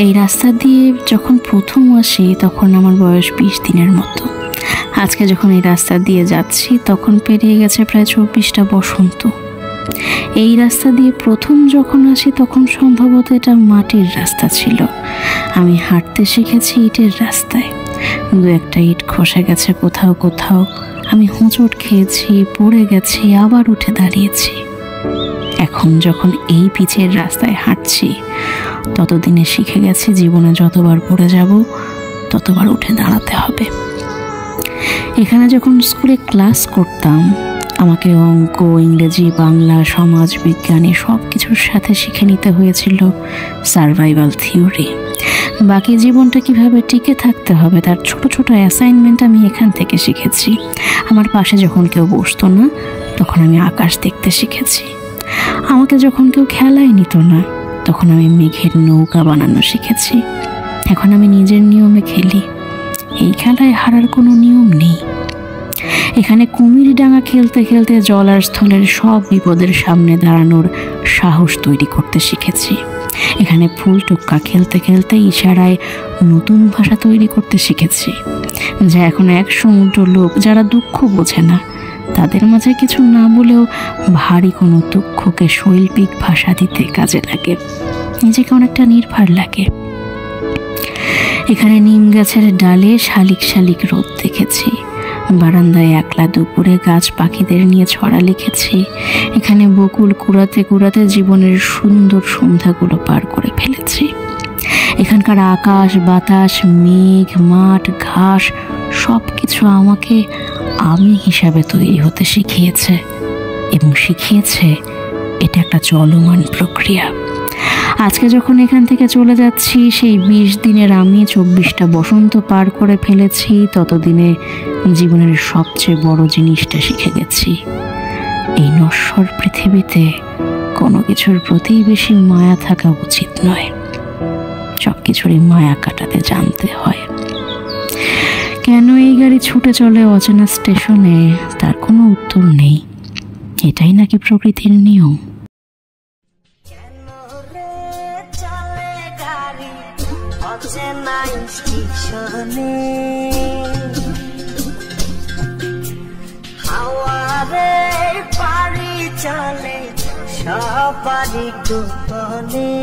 এই রাস্তা দিয়ে যখন প্রথম আসি তখন আমার বয়স 20 দিনের মতো। আজকে যখন এই রাস্তা দিয়ে যাচ্ছি তখন পেরিয়ে গেছে প্রায় 24টা বসন্ত। এই রাস্তা দিয়ে প্রথম যখন আসি তখন সম্ভবত এটা মাটির রাস্তা ছিল। আমি হাঁটতে শিখেছি ইটের রাস্তায়। 2-1টা ইট খসে গেছে কোথাও কোথাও। আমি হোঁচট খেয়েছি, পড়ে গেছি, আবার উঠে দাঁড়িয়েছি। এখন যখন এই পিচের রাস্তায় হাঁটছি ততদিনে শিখে গেছি জীবনে যতবার পড়ে যাব ততবার উঠে দাঁড়াতে হবে। এখানে যখন স্কুলে ক্লাস করতাম আমাকে অঙ্ক, ইংরেজি, বাংলা, সমাজ বিজ্ঞানী সব কিছুর সাথে শিখে নিতে হয়েছিল সার্ভাইভাল থিওরি। বাকি জীবনটা কিভাবে টিকে থাকতে হবে তার ছোট ছোট অ্যাসাইনমেন্ট আমি এখান থেকে শিখেছি। আমার পাশে যখন কেউ বসতো না তখন আমি আকাশ দেখতে শিখেছি। আমাকে যখন কেউ খেলায় নিত না তখন আমি মেঘের নৌকা বানানো শিখেছি। এখন আমি নিজের নিয়মে খেলি। এই খেলায় হারার কোনো নিয়ম নেই। এখানে কুমিরডাঙ্গা খেলতে খেলতে জল আর স্থলের সব বিপদের সামনে দাঁড়ানোর সাহস তৈরি করতে শিখেছি। এখানে ফুল টোক্কা খেলতে খেলতে ইশারায় নতুন ভাষা তৈরি করতে শিখেছি, যা এখন এক সমুদ্র লোক যারা দুঃখ বোঝে না তাদের মাঝে কিছু না বলেও ভারী কোনো দুঃখকে শৈল্পিক ভাষা দিতে কাজে লাগে। নিজেকে অনেকটা নির্ভর লাগে। এখানে নিম গাছের ডালে শালিক শালিক রোদ দেখেছি। বারান্দায় একলা দুপুরে গাছ পাখিদের নিয়ে ছড়া লিখেছি। এখানে বকুল কুড়াতে কুড়াতে জীবনের সুন্দর সন্ধ্যাগুলো পার করে ফেলেছি। এখানকার আকাশ, বাতাস, মেঘ, মাঠ, ঘাস সব কিছু আমাকে আমি হিসাবে তৈরি হতে শিখিয়েছে এবং শিখিয়েছে এটা একটা চলমান প্রক্রিয়া। আজকে যখন এখান থেকে চলে যাচ্ছি সেই 20 দিনের আমি 24টা বসন্ত পার করে ফেলেছি। ততদিনে জীবনের সবচেয়ে বড় জিনিসটা শিখে গেছি, এই নশ্বর পৃথিবীতে কোনো কিছুর প্রতি বেশি মায়া থাকা উচিত নয়। সব কিছুরই মায়া কাটাতে জানতে হয়। কেন এই গাড়ি ছুটে চলে অচেনা স্টেশনে তার কোনো উত্তর নেই। এটাই নাকি প্রকৃতির নিয়ম। হাওয়ারে পারি চলে সবারই গোপনে,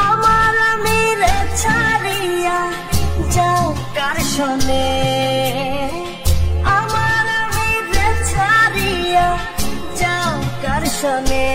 আমার আমিরে ছাড়িয়া যাও কার শোনে, আমার আমিরে ছাড়িয়া যাও কার শোনে।